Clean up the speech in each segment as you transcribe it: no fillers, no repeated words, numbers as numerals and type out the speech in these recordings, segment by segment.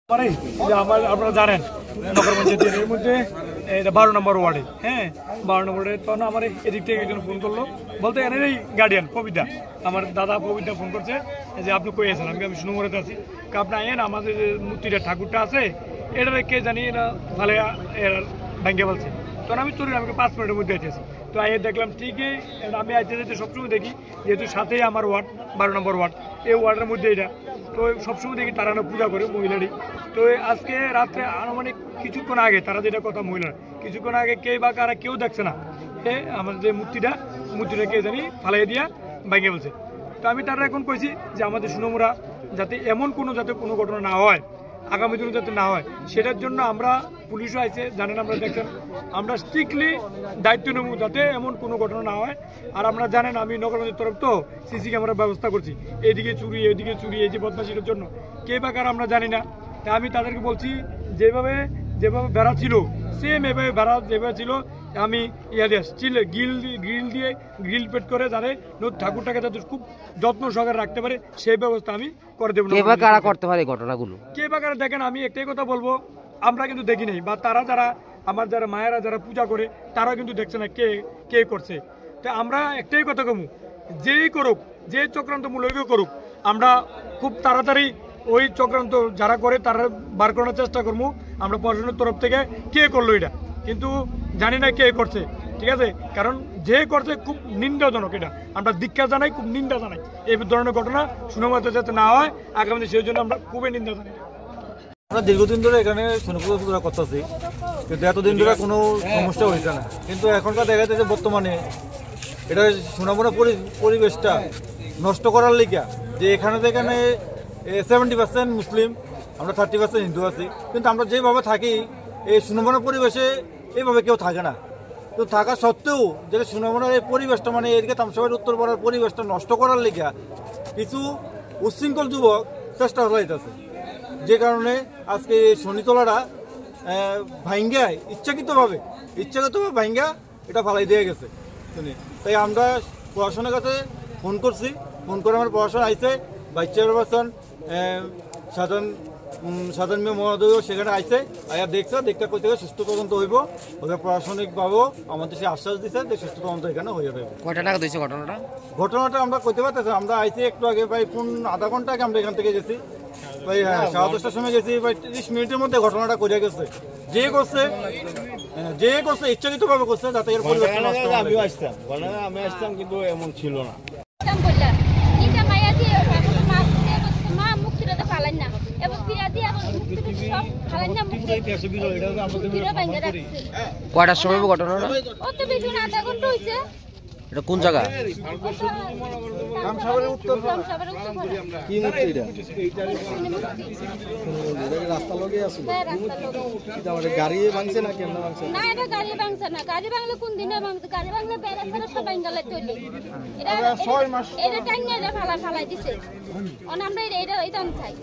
আপনারা জানেন নগর পঞ্চায়েতের মধ্যে এটা 12 নম্বর ওয়ার্ডে, হ্যাঁ 12 নম্বর ওয়ার্ডে। তখন আমার এদিক থেকে একজন ফোন করলো, বলতে এর এই গার্ডিয়ান কবিতা, আমার দাদা কবিতা ফোন করছে যে আপনি কই আছেন। আমি সুনমরাতে আছি। আপনি আইন আমাদের যে মূর্তিটা ঠাকুরটা আছে এটারে কে জানি না ভালো ভেঙে বলছে। তখন আমি চলি, আমাকে 5 মিনিটের মধ্যে আইতেছি। তো আইয়ে দেখলাম ঠিকই, আমি আইতে যেতে সবসময় দেখি, যেহেতু সাথেই আমার ওয়ার্ড 12 নম্বর ওয়ার্ড, এই ওয়ার্ডের মধ্যে এটা। তো সবসময় দেখি তারা পূজা করে মহিলারই। তো আজকে রাত্রে আনুমানিক কিছুক্ষণ আগে, তারা যেটা কথা মহিলার, কিছুক্ষণ আগে কে বা কারা কেউ দেখছে না, আমাদের যে মূর্তিটা কে জানি ফালাই দিয়া ভেঙে বলছে। তো আমি তারা এখন কইছি যে আমাদের সুনমরা যাতে এমন যাতে কোনো ঘটনা না হয়, আগামী দিনে যাতে না হয়, সেটার জন্য আমরা পুলিশও আছে, জানেন আপনারা দেখছেন, আমরা স্ট্রিক্টলি দায়িত্ব নেব যাতে এমন কোনো ঘটনা না হয়। আর আপনারা জানেন আমি নগরবাসীর তরফ তো সিসি ক্যামেরার ব্যবস্থা করছি, এইদিকে চুরি এই যে বদমাশির জন্য কে বা কারা আমরা জানি না। তাই আমি তাদেরকে বলছি যেভাবে বেড়া ছিল সেম এভাবে বেড়া যেভাবে ছিল, আমি স্টিল গ্রিল পেট করে যাতে ঠাকুরটাকে যাতে খুব যত্ন সহকারে রাখতে পারে সেই ব্যবস্থা আমি করে দেবো। কে বা কারা করতে পারে ঘটনাগুলো, কে বা কারা দেখেন, আমি একটাই কথা বলবো, আমরা কিন্তু দেখি নাই, বা তারা যারা আমার যারা মায়েরা যারা পূজা করে তারা কিন্তু দেখছে না কে করছে। তো আমরা একটাই কথা কমু, যেই করুক, যে চক্রান্ত মূল্য করুক, আমরা খুব তাড়াতাড়ি ওই চক্রান্ত যারা করে তারা বার করার চেষ্টা করবো। আমরা প্রশাসনের তরফ থেকে কে করলো এটা কিন্তু জানি না কে করছে, ঠিক আছে, কারণ যে করছে খুব নিন্দাজনক, এটা আমরা দীক্ষা জানাই, খুব নিন্দা জানাই। এই ধরনের ঘটনা সুনমরাতে যাতে না হয় আগামী, সেই জন্য আমরা খুবই নিন্দা জানাই। আমরা দীর্ঘদিন ধরে এখানে সুনপুজা করতেছি, কিন্তু এতদিন ধরে কোনো সমস্যা হয়েছে না। কিন্তু এখনকার দেখা যাচ্ছে বর্তমানে এটা সুনামুনা পরিবেশটা নষ্ট করার লিগা, যে এখানে 70% মুসলিম, আমরা 30% হিন্দু আছি, কিন্তু আমরা যেভাবে থাকি এই সুনামুনা পরিবেশে এইভাবে কেউ থাকে না। তো থাকা সত্ত্বেও যেটা সুনামুনার এই পরিবেশটা, মানে এদিকে তামসাবাড়ির উত্তরপাড়ার পরিবেশটা নষ্ট করার লিগা কিছু উচ্ছৃঙ্খল যুবক চেষ্টা চালাইতেছে, যে কারণে আজকে এই শনিতলাটা ভাঙ্গায় ইচ্ছাকৃতভাবে ভাঙ্গা এটা ফালাই দিয়ে গেছে। তাই আমরা প্রশাসনের কাছে ফোন করছি, ফোন করে আমার প্রশাসন আইছে, ভাইস চেয়ারপারসন সাধারণ মেয়ে মহোদয়ও সেখানে আইছে, আয়া দেখছে, দেখতে করতে সুস্থ তদন্ত হইব। প্রশাসনিকভাবেও আমাদের সে আশ্বাস দিচ্ছে যে সুস্থ তদন্ত এখানে হয়ে যাবে। কয়টা টাকা দিয়েছে ঘটনাটা আমরা করতে পারতেছি, আমরা আইছি একটু আগে, ভাই আধা ঘন্টা আগে আমরা এখান থেকে গেছি ভাই, হ্যাঁ 10:30টার সময় গেছি ভাই, 30 মিনিটের মধ্যে ঘটনাটা করে গেছে। যে করছে ইচ্ছাকৃতভাবে করছে যাতে এর পরিবর্তন নষ্ট হয়। আমি আসতাম কিন্তু এমন ছিল না। কয়টার সময় ঘটনাটা? এটা কোন জায়গা? গাড়ি ভাঙছে না কেন ভাঙছে? না, এটা গাড়ি ভাঙছে না। গাড়ি ভাঙলে কোন দিনে ভাঙছে? গাড়ি ভাঙলে বেড়া ফেরা সব ভাঙালে তৈরি। এটা টাইনে এটা ফালাই দিছে। আমরা এটা চাই।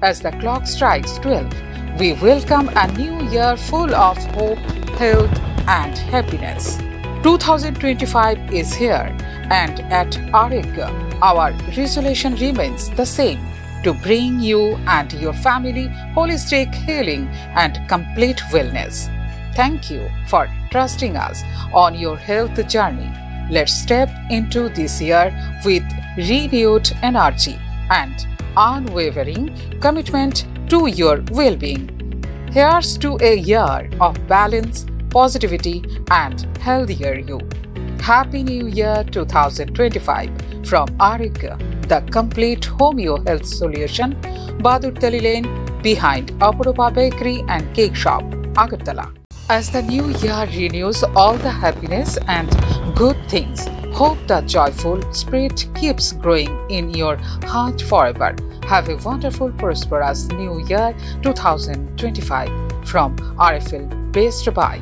As the clock strikes 12, we welcome a new year full of hope, health, and happiness. 2025 is here, and at Arigya, our resolution remains the same: to bring you and your family holistic healing and complete wellness. Thank you for trusting us on your health journey. Let's step into this year with renewed energy and unwavering commitment to your well-being. Here's to a year of balance, positivity, and healthier you. Happy New Year 2025 from Arigya, the complete homeo health solution, Badurtali Lane, behind Apurupa Bakery and Cake Shop, Agartala. As the new year renews all the happiness and good things, hope the joyful spirit keeps growing in your heart forever. Have a wonderful, prosperous New Year 2025 from RFL Base Dubai.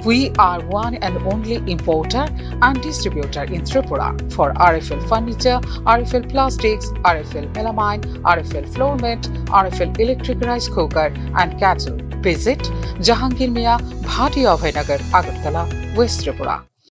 We are one and only importer and distributor in Tripura for RFL Furniture, RFL Plastics, RFL Melamine, RFL Floor Mat, RFL Electric Rice Cooker and Kettle. Visit Jahangir Mia, Bhatia Bhainagar, Agartala, West Tripura.